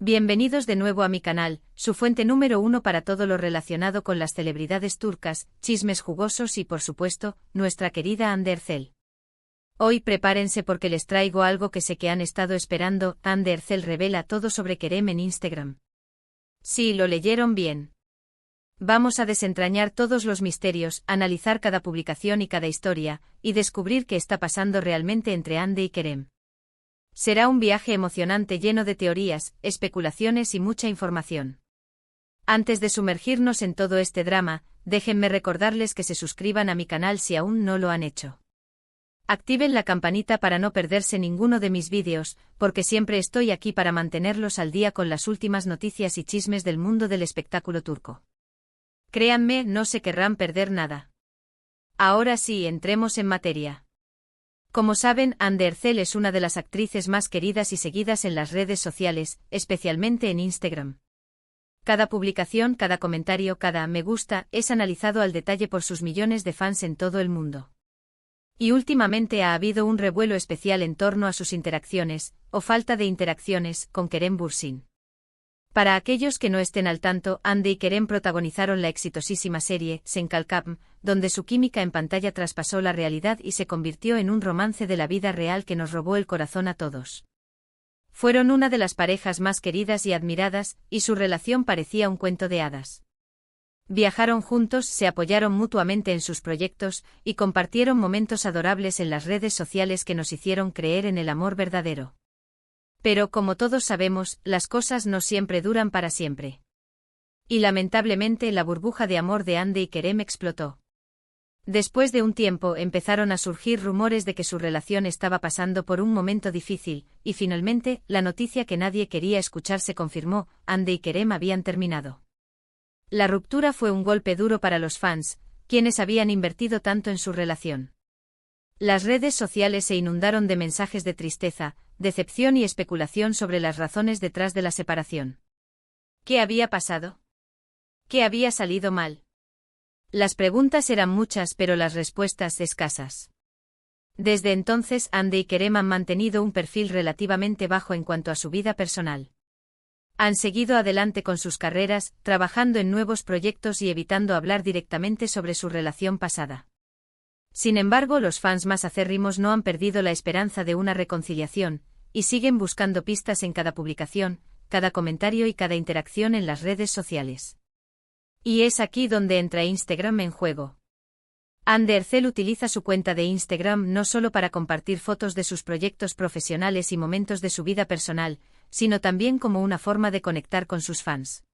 Bienvenidos de nuevo a mi canal, su fuente número uno para todo lo relacionado con las celebridades turcas, chismes jugosos y por supuesto, nuestra querida Hande Erçel. Hoy prepárense porque les traigo algo que sé que han estado esperando. Hande Erçel revela todo sobre Kerem en Instagram. Sí, lo leyeron bien. Vamos a desentrañar todos los misterios, analizar cada publicación y cada historia, y descubrir qué está pasando realmente entre Hande y Kerem. Será un viaje emocionante lleno de teorías, especulaciones y mucha información. Antes de sumergirnos en todo este drama, déjenme recordarles que se suscriban a mi canal si aún no lo han hecho. Activen la campanita para no perderse ninguno de mis vídeos, porque siempre estoy aquí para mantenerlos al día con las últimas noticias y chismes del mundo del espectáculo turco. Créanme, no se querrán perder nada. Ahora sí, entremos en materia. Como saben, Hande Erçel es una de las actrices más queridas y seguidas en las redes sociales, especialmente en Instagram. Cada publicación, cada comentario, cada me gusta, es analizado al detalle por sus millones de fans en todo el mundo. Y últimamente ha habido un revuelo especial en torno a sus interacciones, o falta de interacciones, con Kerem Bürsin. Para aquellos que no estén al tanto, Hande y Kerem protagonizaron la exitosísima serie Sen Kalkam, donde su química en pantalla traspasó la realidad y se convirtió en un romance de la vida real que nos robó el corazón a todos. Fueron una de las parejas más queridas y admiradas, y su relación parecía un cuento de hadas. Viajaron juntos, se apoyaron mutuamente en sus proyectos, y compartieron momentos adorables en las redes sociales que nos hicieron creer en el amor verdadero. Pero como todos sabemos, las cosas no siempre duran para siempre. Y lamentablemente la burbuja de amor de Hande y Kerem explotó. Después de un tiempo empezaron a surgir rumores de que su relación estaba pasando por un momento difícil, y finalmente, la noticia que nadie quería escuchar se confirmó: Hande y Kerem habían terminado. La ruptura fue un golpe duro para los fans, quienes habían invertido tanto en su relación. Las redes sociales se inundaron de mensajes de tristeza, decepción y especulación sobre las razones detrás de la separación. ¿Qué había pasado? ¿Qué había salido mal? Las preguntas eran muchas pero las respuestas escasas. Desde entonces Hande y Kerem han mantenido un perfil relativamente bajo en cuanto a su vida personal. Han seguido adelante con sus carreras, trabajando en nuevos proyectos y evitando hablar directamente sobre su relación pasada. Sin embargo, los fans más acérrimos no han perdido la esperanza de una reconciliación, y siguen buscando pistas en cada publicación, cada comentario y cada interacción en las redes sociales. Y es aquí donde entra Instagram en juego. Hande Erçel utiliza su cuenta de Instagram no solo para compartir fotos de sus proyectos profesionales y momentos de su vida personal, sino también como una forma de conectar con sus fans.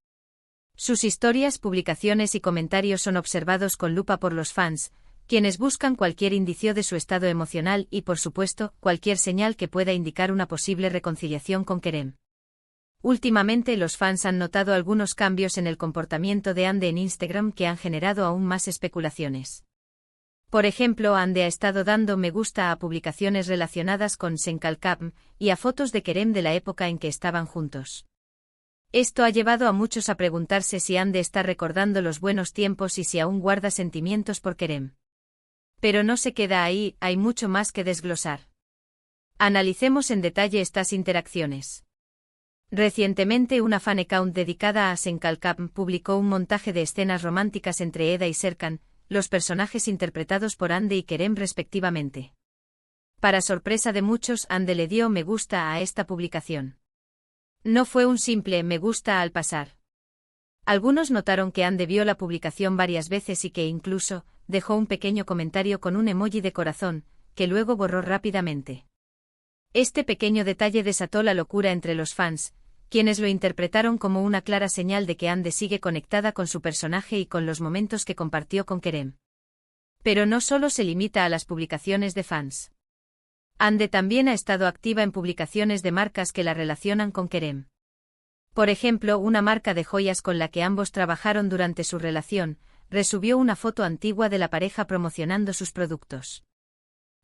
Sus historias, publicaciones y comentarios son observados con lupa por los fans, quienes buscan cualquier indicio de su estado emocional y, por supuesto, cualquier señal que pueda indicar una posible reconciliación con Kerem. Últimamente los fans han notado algunos cambios en el comportamiento de Hande en Instagram que han generado aún más especulaciones. Por ejemplo, Hande ha estado dando me gusta a publicaciones relacionadas con Sen Kalkam y a fotos de Kerem de la época en que estaban juntos. Esto ha llevado a muchos a preguntarse si Hande está recordando los buenos tiempos y si aún guarda sentimientos por Kerem. Pero no se queda ahí, hay mucho más que desglosar. Analicemos en detalle estas interacciones. Recientemente una fan account dedicada a Sen Kalkam publicó un montaje de escenas románticas entre Eda y Serkan, los personajes interpretados por Hande y Kerem respectivamente. Para sorpresa de muchos, Hande le dio me gusta a esta publicación. No fue un simple me gusta al pasar. Algunos notaron que Hande vio la publicación varias veces y que incluso dejó un pequeño comentario con un emoji de corazón, que luego borró rápidamente. Este pequeño detalle desató la locura entre los fans, quienes lo interpretaron como una clara señal de que Hande sigue conectada con su personaje y con los momentos que compartió con Kerem. Pero no solo se limita a las publicaciones de fans. Hande también ha estado activa en publicaciones de marcas que la relacionan con Kerem. Por ejemplo, una marca de joyas con la que ambos trabajaron durante su relación, resubió una foto antigua de la pareja promocionando sus productos.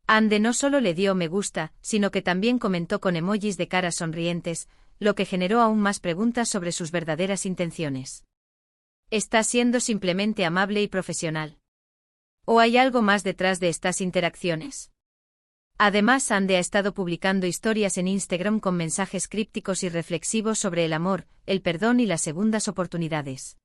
Hande no solo le dio me gusta, sino que también comentó con emojis de caras sonrientes, lo que generó aún más preguntas sobre sus verdaderas intenciones. ¿Está siendo simplemente amable y profesional? ¿O hay algo más detrás de estas interacciones? Además, Ande ha estado publicando historias en Instagram con mensajes crípticos y reflexivos sobre el amor, el perdón y las segundas oportunidades.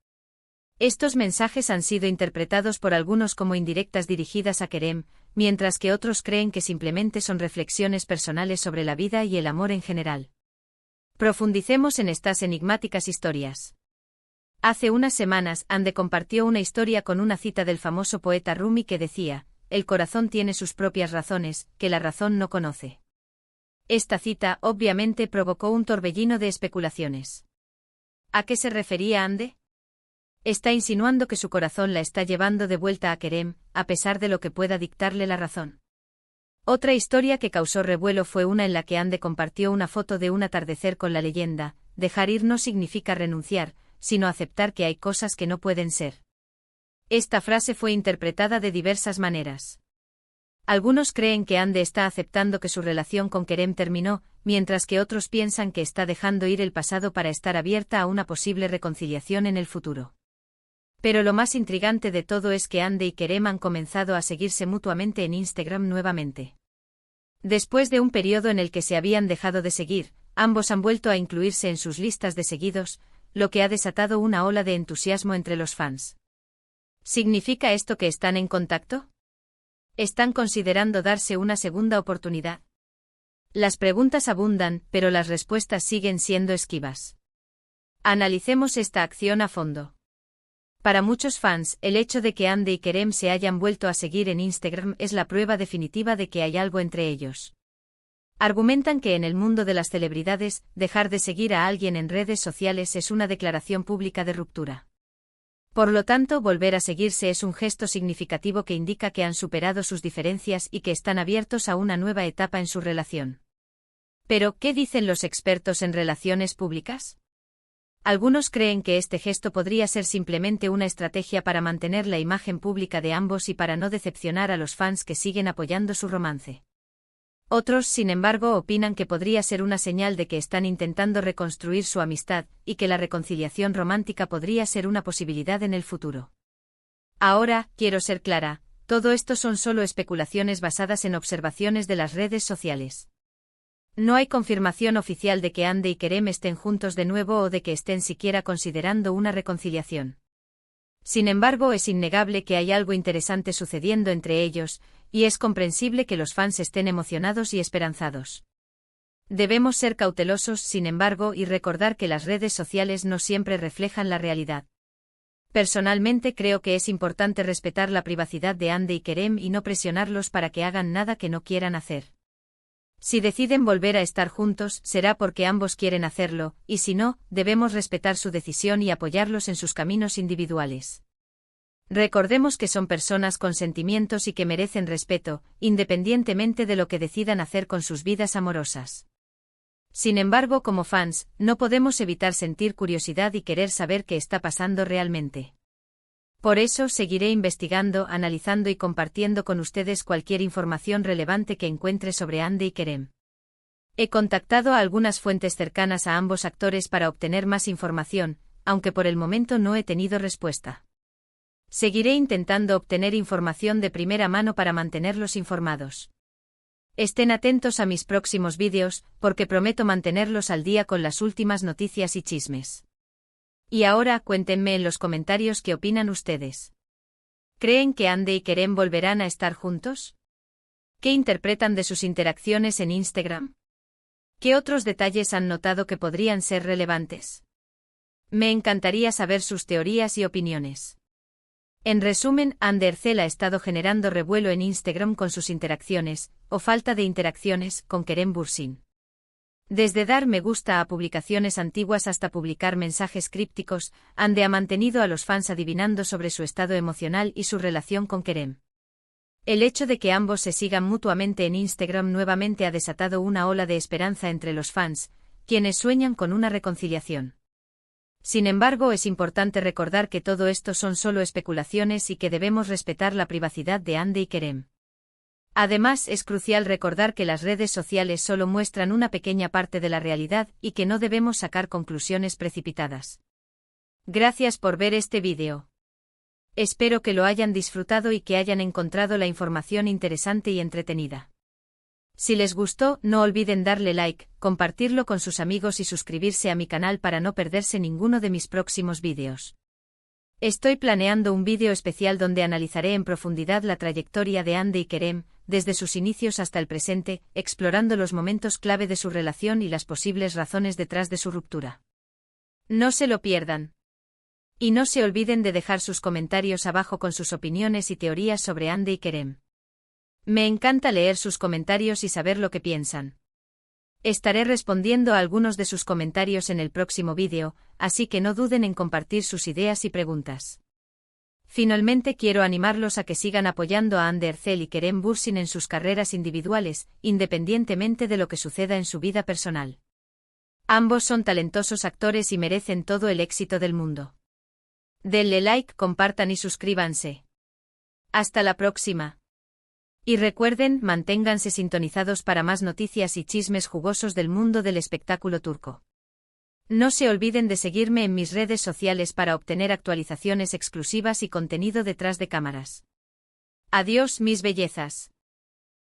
Estos mensajes han sido interpretados por algunos como indirectas dirigidas a Kerem, mientras que otros creen que simplemente son reflexiones personales sobre la vida y el amor en general. Profundicemos en estas enigmáticas historias. Hace unas semanas, Ande compartió una historia con una cita del famoso poeta Rumi que decía: "El corazón tiene sus propias razones, que la razón no conoce". Esta cita, obviamente, provocó un torbellino de especulaciones. ¿A qué se refería Ande? Está insinuando que su corazón la está llevando de vuelta a Kerem, a pesar de lo que pueda dictarle la razón. Otra historia que causó revuelo fue una en la que Ande compartió una foto de un atardecer con la leyenda: "Dejar ir no significa renunciar, sino aceptar que hay cosas que no pueden ser". Esta frase fue interpretada de diversas maneras. Algunos creen que Ande está aceptando que su relación con Kerem terminó, mientras que otros piensan que está dejando ir el pasado para estar abierta a una posible reconciliación en el futuro. Pero lo más intrigante de todo es que Ande y Kerem han comenzado a seguirse mutuamente en Instagram nuevamente. Después de un periodo en el que se habían dejado de seguir, ambos han vuelto a incluirse en sus listas de seguidos, lo que ha desatado una ola de entusiasmo entre los fans. ¿Significa esto que están en contacto? ¿Están considerando darse una segunda oportunidad? Las preguntas abundan, pero las respuestas siguen siendo esquivas. Analicemos esta acción a fondo. Para muchos fans, el hecho de que Ande y Kerem se hayan vuelto a seguir en Instagram es la prueba definitiva de que hay algo entre ellos. Argumentan que en el mundo de las celebridades, dejar de seguir a alguien en redes sociales es una declaración pública de ruptura. Por lo tanto, volver a seguirse es un gesto significativo que indica que han superado sus diferencias y que están abiertos a una nueva etapa en su relación. Pero, ¿qué dicen los expertos en relaciones públicas? Algunos creen que este gesto podría ser simplemente una estrategia para mantener la imagen pública de ambos y para no decepcionar a los fans que siguen apoyando su romance. Otros, sin embargo, opinan que podría ser una señal de que están intentando reconstruir su amistad, y que la reconciliación romántica podría ser una posibilidad en el futuro. Ahora, quiero ser clara, todo esto son solo especulaciones basadas en observaciones de las redes sociales. No hay confirmación oficial de que Ande y Kerem estén juntos de nuevo o de que estén siquiera considerando una reconciliación. Sin embargo, es innegable que hay algo interesante sucediendo entre ellos, y es comprensible que los fans estén emocionados y esperanzados. Debemos ser cautelosos, sin embargo, y recordar que las redes sociales no siempre reflejan la realidad. Personalmente creo que es importante respetar la privacidad de Ande y Kerem y no presionarlos para que hagan nada que no quieran hacer. Si deciden volver a estar juntos, será porque ambos quieren hacerlo, y si no, debemos respetar su decisión y apoyarlos en sus caminos individuales. Recordemos que son personas con sentimientos y que merecen respeto, independientemente de lo que decidan hacer con sus vidas amorosas. Sin embargo, como fans, no podemos evitar sentir curiosidad y querer saber qué está pasando realmente. Por eso seguiré investigando, analizando y compartiendo con ustedes cualquier información relevante que encuentre sobre Ande y Kerem. He contactado a algunas fuentes cercanas a ambos actores para obtener más información, aunque por el momento no he tenido respuesta. Seguiré intentando obtener información de primera mano para mantenerlos informados. Estén atentos a mis próximos vídeos, porque prometo mantenerlos al día con las últimas noticias y chismes. Y ahora, cuéntenme en los comentarios qué opinan ustedes. ¿Creen que Ande y Kerem volverán a estar juntos? ¿Qué interpretan de sus interacciones en Instagram? ¿Qué otros detalles han notado que podrían ser relevantes? Me encantaría saber sus teorías y opiniones. En resumen, Andercel ha estado generando revuelo en Instagram con sus interacciones, o falta de interacciones, con Kerem Bürsin. Desde dar me gusta a publicaciones antiguas hasta publicar mensajes crípticos, Ande ha mantenido a los fans adivinando sobre su estado emocional y su relación con Kerem. El hecho de que ambos se sigan mutuamente en Instagram nuevamente ha desatado una ola de esperanza entre los fans, quienes sueñan con una reconciliación. Sin embargo, es importante recordar que todo esto son solo especulaciones y que debemos respetar la privacidad de Ande y Kerem. Además, es crucial recordar que las redes sociales solo muestran una pequeña parte de la realidad y que no debemos sacar conclusiones precipitadas. Gracias por ver este vídeo. Espero que lo hayan disfrutado y que hayan encontrado la información interesante y entretenida. Si les gustó, no olviden darle like, compartirlo con sus amigos y suscribirse a mi canal para no perderse ninguno de mis próximos vídeos. Estoy planeando un vídeo especial donde analizaré en profundidad la trayectoria de Hande y Kerem, desde sus inicios hasta el presente, explorando los momentos clave de su relación y las posibles razones detrás de su ruptura. No se lo pierdan. Y no se olviden de dejar sus comentarios abajo con sus opiniones y teorías sobre Hande y Kerem. Me encanta leer sus comentarios y saber lo que piensan. Estaré respondiendo a algunos de sus comentarios en el próximo vídeo, así que no duden en compartir sus ideas y preguntas. Finalmente quiero animarlos a que sigan apoyando a Hande Erçel y Kerem Bürsin en sus carreras individuales, independientemente de lo que suceda en su vida personal. Ambos son talentosos actores y merecen todo el éxito del mundo. Denle like, compartan y suscríbanse. Hasta la próxima. Y recuerden, manténganse sintonizados para más noticias y chismes jugosos del mundo del espectáculo turco. No se olviden de seguirme en mis redes sociales para obtener actualizaciones exclusivas y contenido detrás de cámaras. Adiós, mis bellezas.